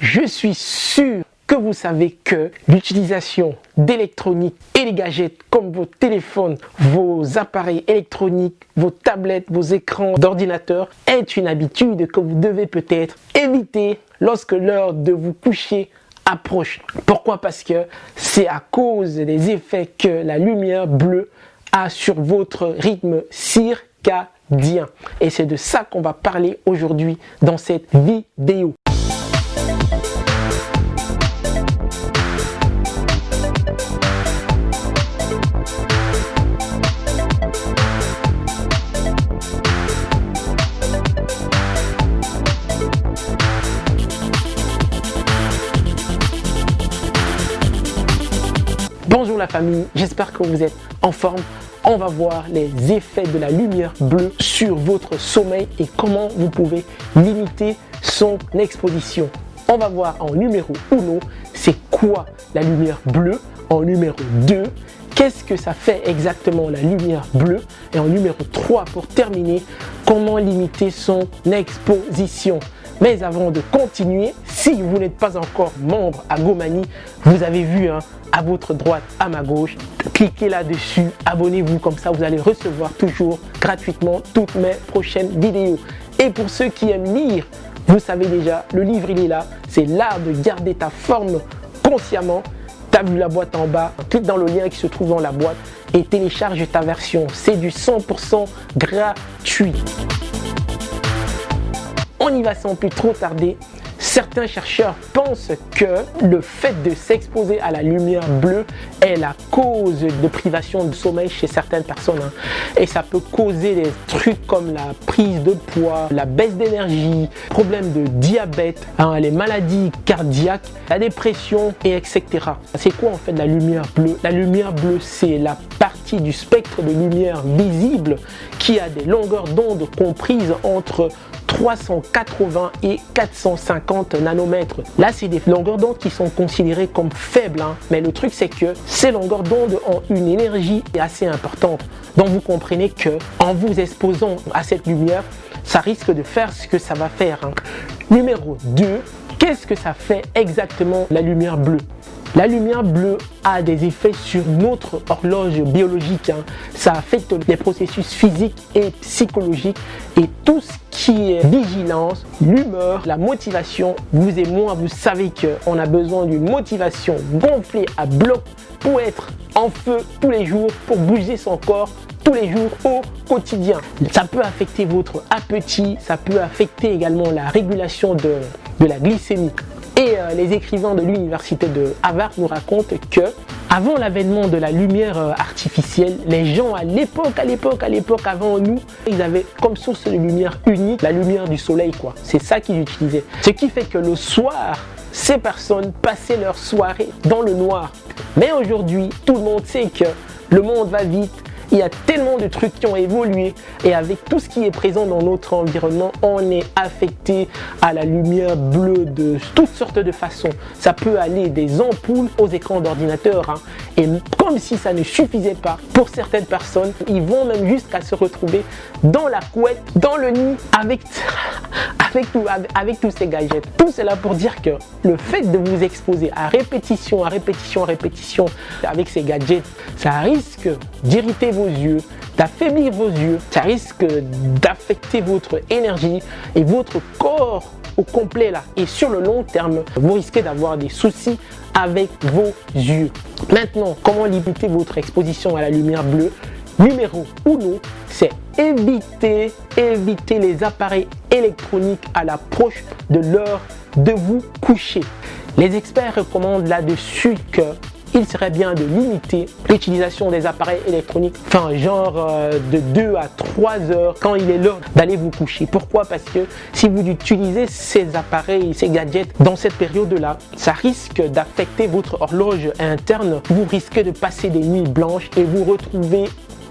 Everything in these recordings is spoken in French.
Je suis sûr que vous savez que l'utilisation d'électronique et les gadgets comme vos téléphones, vos appareils électroniques, vos tablettes, vos écrans d'ordinateur est une habitude que vous devez peut-être éviter lorsque l'heure de vous coucher approche. Pourquoi? Parce que c'est à cause des effets que la lumière bleue a sur votre rythme circadien. Et c'est de ça qu'on va parler aujourd'hui dans cette vidéo. Bonjour la famille, j'espère que vous êtes en forme. On va voir les effets de la lumière bleue sur votre sommeil et comment vous pouvez limiter son exposition. On va voir en numéro 1, c'est quoi la lumière bleue. En numéro 2, qu'est-ce que ça fait exactement la lumière bleue. Et en numéro 3, pour terminer, comment limiter son exposition. Mais avant de continuer, si vous n'êtes pas encore membre à GoMani, vous avez vu à votre droite, à ma gauche, cliquez là-dessus, abonnez-vous, comme ça vous allez recevoir toujours gratuitement toutes mes prochaines vidéos. Et pour ceux qui aiment lire, vous savez déjà, le livre il est là, c'est l'art de garder ta forme consciemment. Tu as vu la boîte en bas, clique dans le lien qui se trouve dans la boîte et télécharge ta version, c'est du 100% gratuit. On y va sans plus trop tarder. Certains chercheurs pensent que le fait de s'exposer à la lumière bleue est la cause de privation de sommeil chez certaines personnes. Et ça peut causer des trucs comme la prise de poids, la baisse d'énergie, problèmes de diabète, les maladies cardiaques, la dépression, et etc. C'est quoi en fait la lumière bleue? La lumière bleue, c'est la partie du spectre de lumière visible qui a des longueurs d'onde comprises entre 380 et 450 nanomètres. Là, c'est des longueurs d'onde qui sont considérées comme faibles. Mais le truc, c'est que ces longueurs d'onde ont une énergie assez importante. Donc, vous comprenez que en vous exposant à cette lumière, ça risque de faire ce que ça va faire. Numéro 2, qu'est-ce que ça fait exactement la lumière bleue? La lumière bleue a des effets sur notre horloge biologique. Ça affecte les processus physiques et psychologiques et tout ce qui est vigilance, l'humeur, la motivation. Vous et moi, vous savez qu'on a besoin d'une motivation gonflée à bloc pour être en feu tous les jours, pour bouger son corps tous les jours au quotidien. Ça peut affecter votre appétit, ça peut affecter également la régulation de la glycémie. Et les écrivains de l'université de Harvard nous racontent que avant l'avènement de la lumière artificielle, les gens à l'époque avant nous, ils avaient comme source de lumière unique la lumière du soleil, quoi. C'est ça qu'ils utilisaient. Ce qui fait que le soir, ces personnes passaient leur soirée dans le noir. Mais aujourd'hui, tout le monde sait que le monde va vite. Il y a tellement de trucs qui ont évolué et avec tout ce qui est présent dans notre environnement, on est affecté à la lumière bleue de toutes sortes de façons. Ça peut aller des ampoules aux écrans d'ordinateur. Et comme si ça ne suffisait pas, pour certaines personnes, ils vont même jusqu'à se retrouver dans la couette, dans le nid, avec tous ces gadgets. Tout cela pour dire que le fait de vous exposer à répétition avec ces gadgets, ça risque d'irriter vos yeux, d'affaiblir vos yeux, ça risque d'affecter votre énergie et votre corps au complet là. Et sur le long terme, vous risquez d'avoir des soucis avec vos yeux. Maintenant, comment limiter votre exposition à la lumière bleue? Numéro 1, c'est éviter les appareils électroniques à l'approche de l'heure de vous coucher. Les experts recommandent là-dessus que il serait bien de limiter l'utilisation des appareils électroniques, de 2 à 3 heures quand il est l'heure d'aller vous coucher. Pourquoi? Parce que si vous utilisez ces appareils, ces gadgets dans cette période-là, ça risque d'affecter votre horloge interne. Vous risquez de passer des nuits blanches et vous retrouver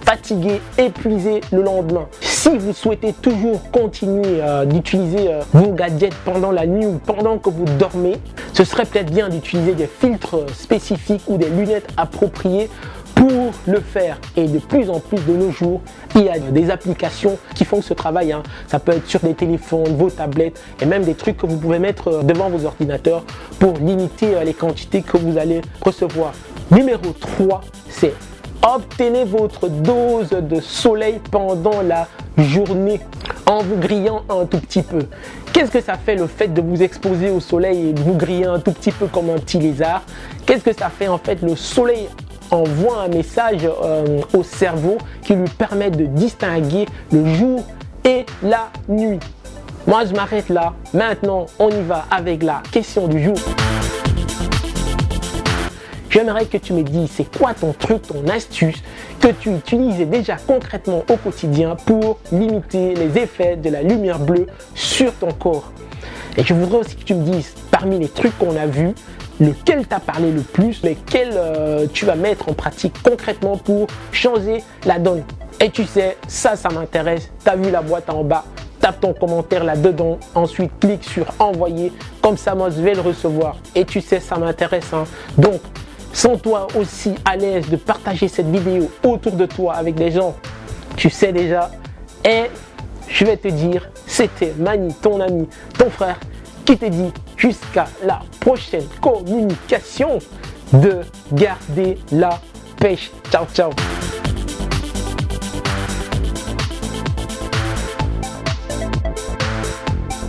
fatigué, épuisé le lendemain. Si vous souhaitez toujours continuer d'utiliser vos gadgets pendant la nuit ou pendant que vous dormez, ce serait peut-être bien d'utiliser des filtres spécifiques ou des lunettes appropriées Pour le faire, et de plus en plus de nos jours, il y a des applications qui font ce travail. Ça peut être sur des téléphones, vos tablettes et même des trucs que vous pouvez mettre devant vos ordinateurs pour limiter les quantités que vous allez recevoir. Numéro 3, c'est obtenez votre dose de soleil pendant la journée en vous grillant un tout petit peu. Qu'est-ce que ça fait le fait de vous exposer au soleil et de vous griller un tout petit peu comme un petit lézard? Qu'est-ce que ça fait en fait? Le soleil envoie un message au cerveau qui lui permet de distinguer le jour et la nuit. Moi je m'arrête là. Maintenant on y va avec la question du jour. J'aimerais que tu me dises c'est quoi ton truc, ton astuce que tu utilises déjà concrètement au quotidien pour limiter les effets de la lumière bleue sur ton corps. Et je voudrais aussi que tu me dises parmi les trucs qu'on a vus, lequel t'a parlé le plus, lequel tu vas mettre en pratique concrètement pour changer la donne. Et tu sais, ça m'intéresse. Tu as vu la boîte en bas, tape ton commentaire là-dedans, ensuite clique sur envoyer, comme ça moi je vais le recevoir. Et tu sais, ça m'intéresse. Donc, sens-toi aussi à l'aise de partager cette vidéo autour de toi avec des gens, tu sais déjà. Et je vais te dire, c'était Mani, ton ami, ton frère, qui te dit jusqu'à la prochaine communication de garder la pêche. Ciao, ciao.